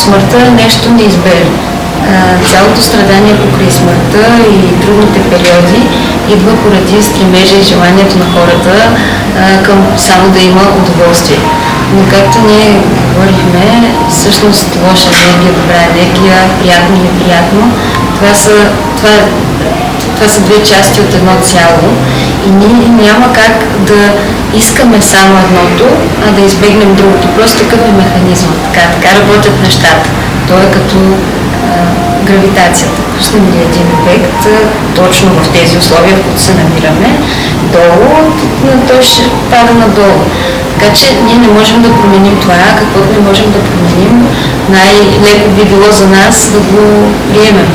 смъртта е нещо неизбежно. Цялото страдание покрай смъртта и трудните периоди идва поради стремежа и желанието на хората към само да има удоволствие. Но както ние говорихме, всъщност лоша енергия, добра енергия, приятно и неприятно, това са две части от едно цяло и ние няма как да искаме само едното, а да избегнем другото. Просто такъв е механизмът. Така работят нещата. То е като гравитацията. Пуснем ли един обект точно в тези условия, в които се намираме, долу, той ще пада надолу. Така че ние не можем да променим това, каквото не можем да променим, най-леко би било за нас да го приемем.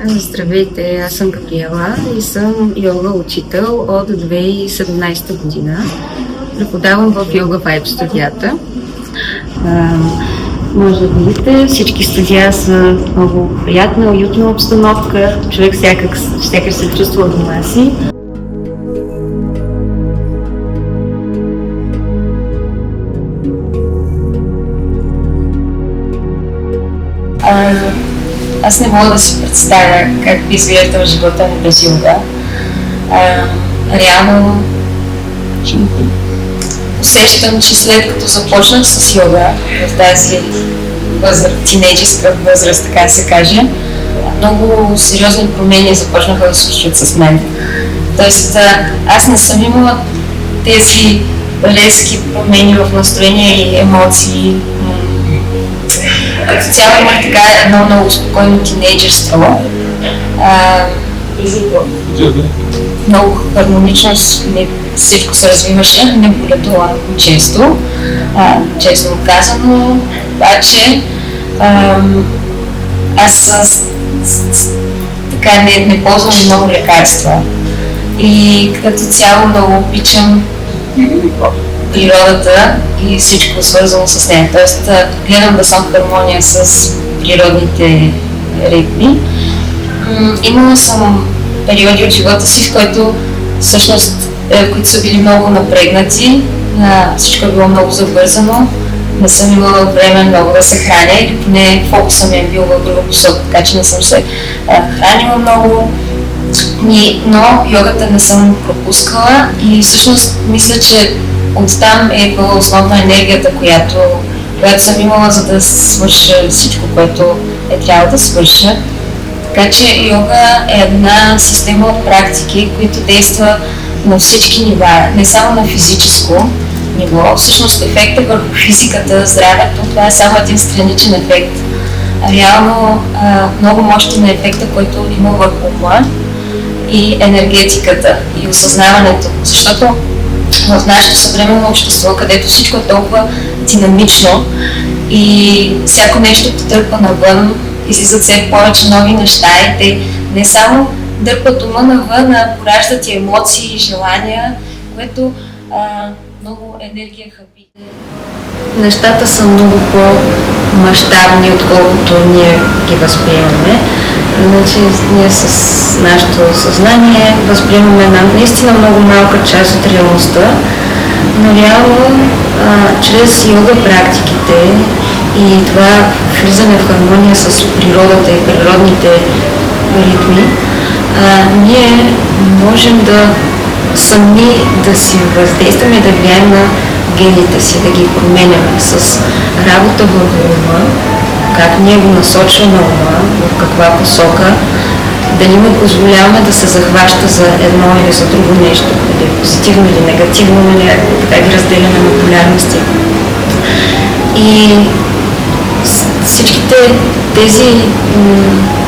Здравейте, аз съм Габриела и съм йога учител от 2017 година. Преподавам в Yoga Vibe студията. Може да видите, всички студия са много приятна, уютна обстановка. Човек сякаш се чувства в дома си. Аз не мога да си представя как би изглеждал живота ми без йога. Реално усещам, че след като започнах с йога в тази тинейджерска възраст, така да се каже, много сериозни промени започнаха да се случват с мен. Тоест, аз не съм имала тези резки промени в настроение и емоции. Като цяло имах така едно много спокойно тинейджерство. Много хармонично всичко се развиваше, не боледува често, честно казано, обаче аз така не ползвам много лекарства и като цяло много обичам природата и всичко свързано с нея. Тоест гледам да съм в хармония с природните ритми. Имала съм периоди от живота си, в които всъщност, които са били много напрегнати, всичко е било много завързано, не съм имала време много да се храня или поне фокуса ми е бил в друга посока, така че не съм се хранила много. Но йогата не съм пропускала и всъщност мисля, че оттам е била основна енергията, която съм имала, за да свърша всичко, което е трябвало да свърша. Така че йога е една система от практики, които действа на всички нива, не само на физическо ниво. Всъщност ефектът върху физиката, здравето, това е само един страничен ефект. Реално много мощен е ефекта, който има върху ума и енергетиката и осъзнаването. Защото в нашето съвременно общество, където всичко е толкова динамично и всяко нещо потърпа навън, излизат все повече нови неща и те не само дърпат ума навън, а пораждат и емоции и желания, което много енергия хапи. Нещата са много по-мащабни, отколкото ние ги възприемаме. Значи, ние с нашето съзнание възприемаме наистина много малка част от реалността, но реално чрез йога практиките и това влизане в хармония с природата и природните ритми, ние можем да сами да си въздействаме и да влияем на гените си, да ги променяме с работа върху ума, как ние го насочваме ума, в каква посока, дали му позволяваме да се захваща за едно или за друго нещо, дали позитивно или негативно, нали, така ги разделяме на полярности. И всичките тези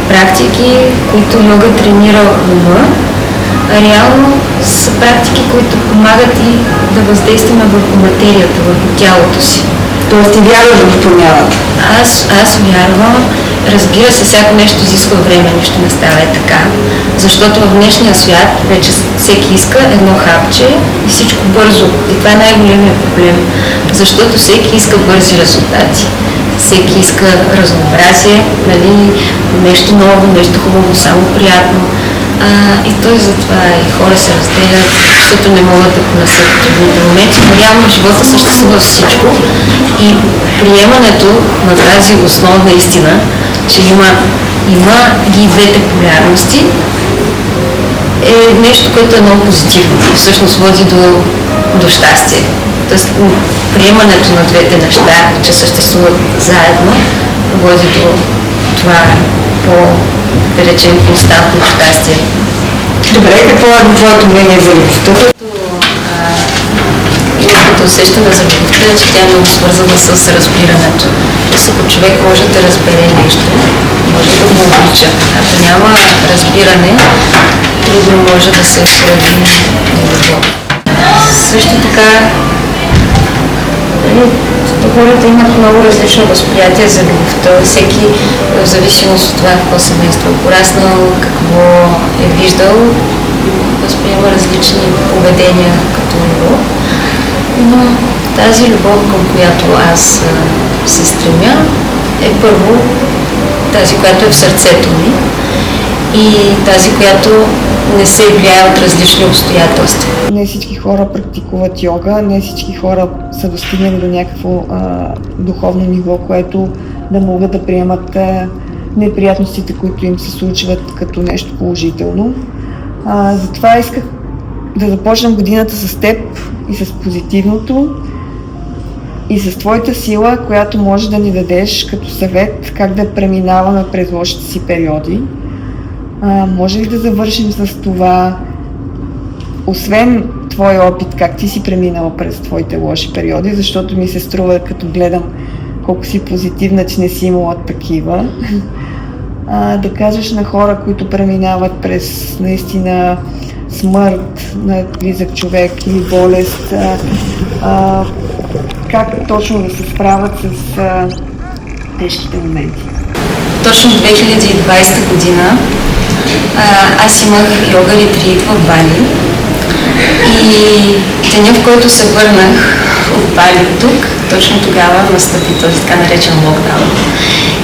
практики, които йога тренира ума, реално са практики, които помагат и да въздействаме върху материята, върху тялото си. Тоест ти вярваш в промяната? Аз вярвам. Разбира се, всяко нещо изисква време, нищо не става е така. Защото в днешния свят вече всеки иска едно хапче и всичко бързо. И това е най-големият проблем. Защото всеки иска бързи резултати. всеки иска разнообразие, нали, нещо ново, нещо хубаво, само приятно. И той затова и хора се разделят, защото не могат да понесат трудните моменти, но реално в живота съществува всичко и приемането на тази основна истина, че има ги двете полярности, е нещо, което е много позитивно и всъщност води до щастие. Тоест, приемането на двете неща, че съществуват заедно, води до това да речем, константно щастие. Добре, какво е твоето мнение за любовта? Като усещане за любовта е, че тя е много свързана с разбирането. Тоест, ако човек може да разбере нещо, може да го обича. Ако няма разбиране, трудно може да се прояви любов. Също така, хората имат много различно възприятие за любовта. Всеки, в зависимост от това какво семейство е пораснал, какво е виждал, възприема различни поведения като любов. Но тази любов, към която аз се стремя, е първо тази, която е в сърцето ми и тази, която не се влияе от различни обстоятелства. Не всички хора практикуват йога, не всички хора са достигнали до някакво духовно ниво, което да могат да приемат неприятностите, които им се случват като нещо положително. Затова исках да започнем годината с теб и с позитивното и с твоята сила, която може да ни дадеш като съвет как да преминаваме през лошите си периоди. Може ли да завършим с това, освен твой опит, как ти си преминала през твоите лоши периоди, защото ми се струва, като гледам колко си позитивна, че не си имала такива, да кажеш на хора, които преминават през наистина смърт на близък човек или болест, как точно да се справят с тежките моменти. Точно 2020 година аз имах йога ретрит в Бали и деня, в който се върнах от Бали тук, точно тогава настъпи този така наречен локдаун.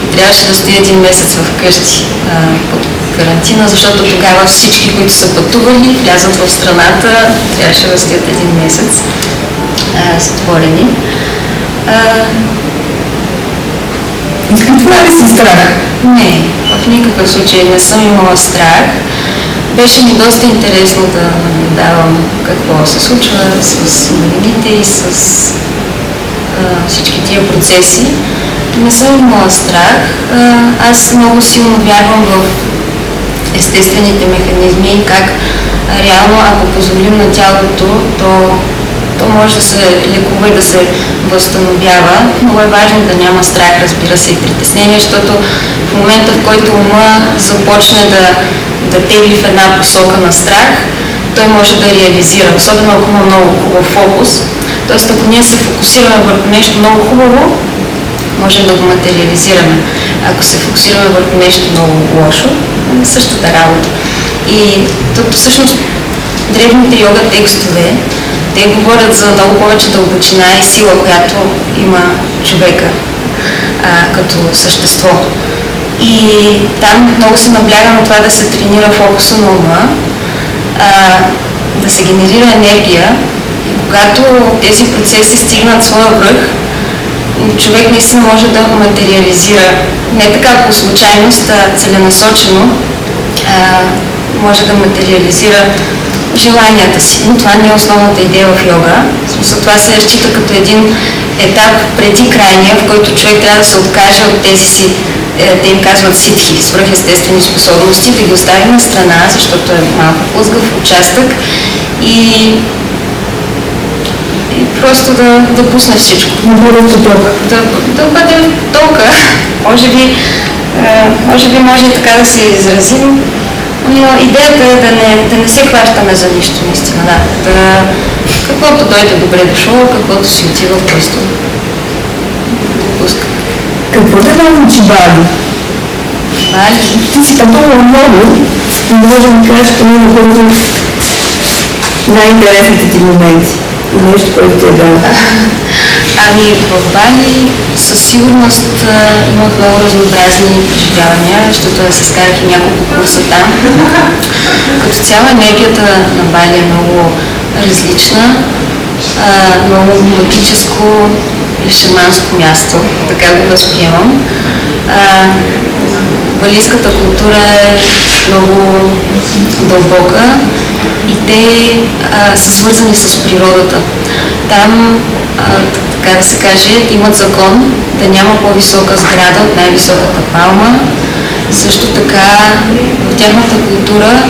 И трябваше да стоя един месец вкъщи под карантина, защото тогава всички, които са пътували, влязат в страната, трябваше да стоят един месец затворени. Това ли си страх? Не, в никакъв случай не съм имала страх. Беше ми доста интересно да наблюдавам какво се случва с инвалидите и с всички тия процеси. Не съм имала страх. Аз много силно вярвам в естествените механизми и как реално, ако позволим на тялото, то може да се лекува и да се възстановява. Много е важно да няма страх, разбира се, и притеснение, защото в момента, в който ума започне да тегли в една посока на страх, той може да реализира, особено ако има много хубав фокус. Тоест, ако ние се фокусираме върху нещо много хубаво, можем да го материализираме. Ако се фокусираме върху нещо много лошо, същата работа. И тук всъщност древните йога текстове, те говорят за много повече дълбочина и сила, която има човека като същество. И там много се набляга на това да се тренира фокуса на ума, да се генерира енергия. И когато тези процеси стигнат своя връх, човек наистина може да материализира не така по случайност, а целенасочено може да материализира желанията си. Но това не е основната идея в йога. В смисъл, това се счита като един етап преди крайния, в който човек трябва да се откаже от тези си, те им казват ситхи, свръхестествени способности, да ги остави на страна, защото е малко плъзгав участък и просто да пусне всичко. Да бъде толка. Може би може и така да се изразим, но идеята е да не се хващаме за нищо, наистина. Каквото дойде добре дошло, каквото си отива, просто допуска. Какво да научи Бали? Бали? Ти си пътувала много, може да кажеш поне на което най-интересните ти моменти. Нещо, което ти е дал. Ами в Бали със сигурност имах много разнообразни преживявания, защото се скарах и няколко курса там. Като цяло енергията на Бали е много различна, много магическо и шаманско място, така го възприемам. Балийската култура е много дълбока и те са свързани с природата. Там, така да се каже, имат закон да няма по-висока сграда от най-високата палма. Също така в тяхната култура,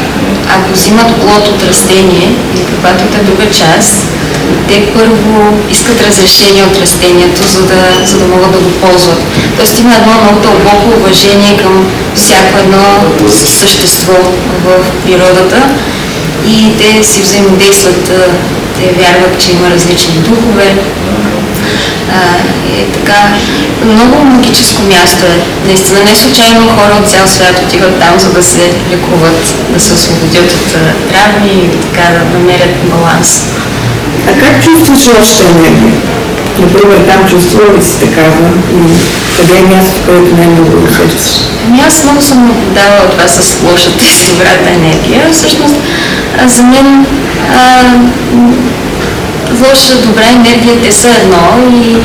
ако взимат плод от растение или каквато е друга част, те първо искат разрешение от растението, за да могат да го ползват. Тоест има едно много дълбоко уважение към всяко едно същество в природата и те си взаимодействат, те вярват, че има различни духове. Така, много магическо място е. Наистина не случайно хора от цял свят отиват там, за да се лекуват, да се освободят от травми и така да намерят баланс. А как чувстваш още енергия? Например, там чувствала ли си такава? Къде е място, където най-много го усещаш? Аз много съм наблюдавала това с лошата и с добрата енергия. Всъщност, за мен лоша, добра енергия, те са едно и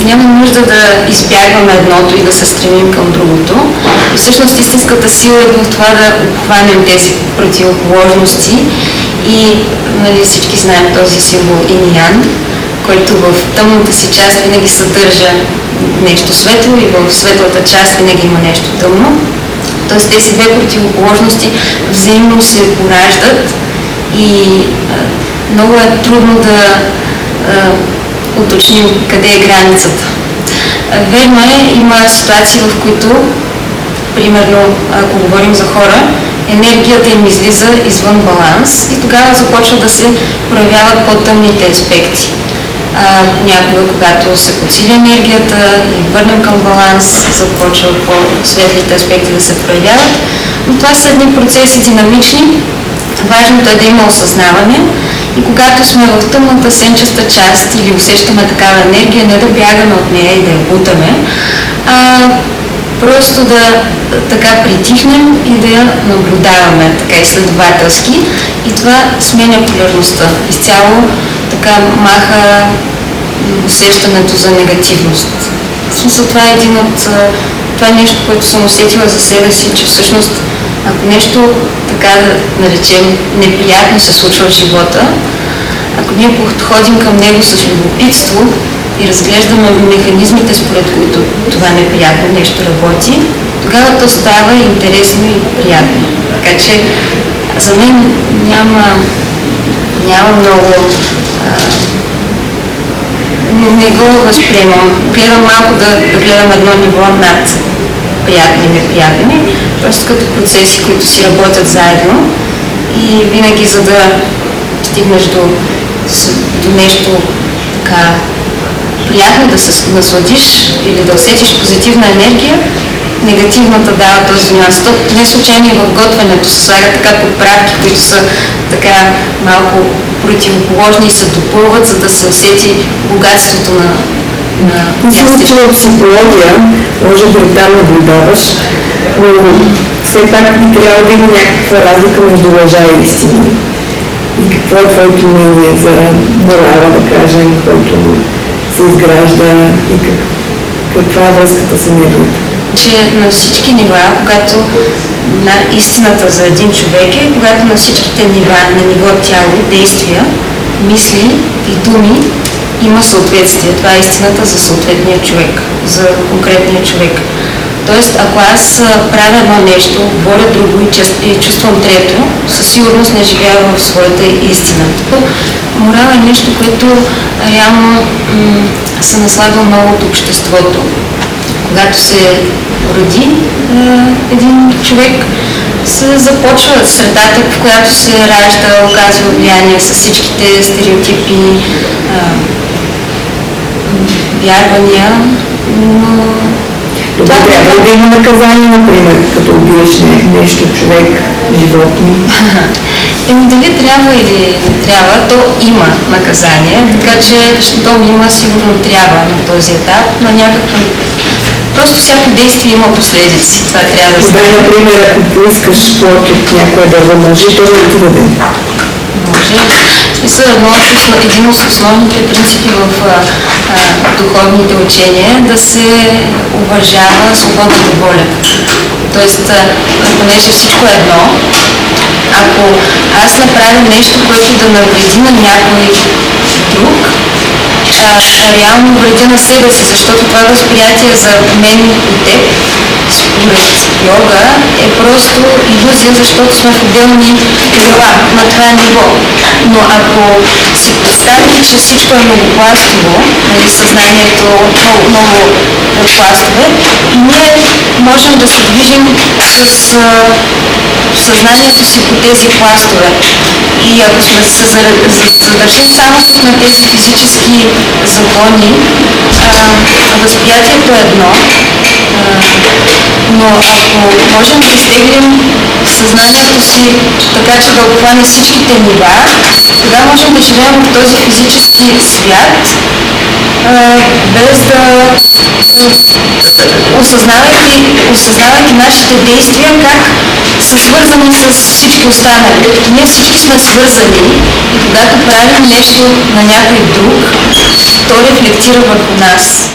няма нужда да избягваме едното и да се стремим към другото. И всъщност истинската сила е в това да обхванем тези противоположности и нали, всички знаем този символ Инь-Ян, който в тъмната си част винаги съдържа нещо светло и в светлата част винаги има нещо тъмно. Тоест тези две противоположности взаимно се пораждат и много е трудно да уточним къде е границата. Верно е, има ситуации, в които, примерно, ако говорим за хора, енергията им излиза извън баланс и тогава започва да се проявяват по-тъмните аспекти. Някога, когато се подсили енергията и върнем към баланс, започва по-светлите аспекти да се проявяват. Но това са едни процеси динамични. Важното е да има осъзнаване и когато сме в тъмната сенчеста част или усещаме такава енергия, не да бягаме от нея и да я бутаме, просто да така притихнем и да я наблюдаваме така изследователски и това сменя полярността. Изцяло така маха усещането за негативност. В смисъл това е това е нещо, което съм усетила за себе си, че всъщност ако нещо, така да наречем, неприятно се случва в живота, ако ние подходим към него с любопитство и разглеждаме механизмите, според които това неприятно нещо работи, тогава то става интересно и приятно. Така че за мен няма много... Не го възприемам. Гледам малко да гледам едно ниво над приятни и неприятни, просто като процеси, които си работят заедно и винаги за да стигнеш до нещо така приятно, да се насладиш или да усетиш позитивна енергия, негативната дава този нюанс. Не случайно и в готвенето се слагат така подправки, които са така малко противоположни и се допълват, за да се усети богатството на Мисля, че в психология може да там наблюдаваш, но все пак би трябва да има някаква разлика между лъжа и истина. И какво е твоето мнение за морала, да кажем, който се изгражда и каква е връзката с енергията? Че на всички нива, когато истината за един човек е, когато на всичките нива, на ниво тяло, действия, мисли и думи има съответствие. Това е истината за съответния човек, за конкретния човек. Тоест, ако аз правя едно нещо, говоря друго и чувствам трето, със сигурност не живея в своята истина. Морал е нещо, което реално се наслагва много от обществото. Когато се роди един човек, се започва средата, в която се ражда, оказва влияние с всичките стереотипи, вярвания, но... Това трябва да има наказание, например, като убиеш нещо, човек, животни. Дали трябва или не трябва, то има наказание, така че щом има, сигурно трябва на този етап, на някакво... Просто всяко действие има последици, това трябва да Дай, например, ако поискаш плод от някоя дърва, може и то да ти даде. Може. Един от основните принципи в духовните учения е да се уважава свободната воля. Тоест, понеже всичко е едно, ако аз направя нещо, което да навреди на някой друг, реално вредя на себе си, защото това възприятие за мен и теб, според йога, е просто илюзия, защото сме в отделни тела на това ниво. Но ако си представим, че всичко е многопластово, нали, съзнанието много пластове, ние можем да се движим с съзнанието си по тези пластове. И ако сме се задържим само на тези физически закони, възприятието е едно, но ако можем да изтеглим съзнанието си така, че да обхване всичките нива, тогава можем да живеем в този физически свят, без да осъзнавайки нашите действия, как са свързани с всички останали. Ние всички сме свързани и когато правим нещо на някой друг, то рефлектира върху нас.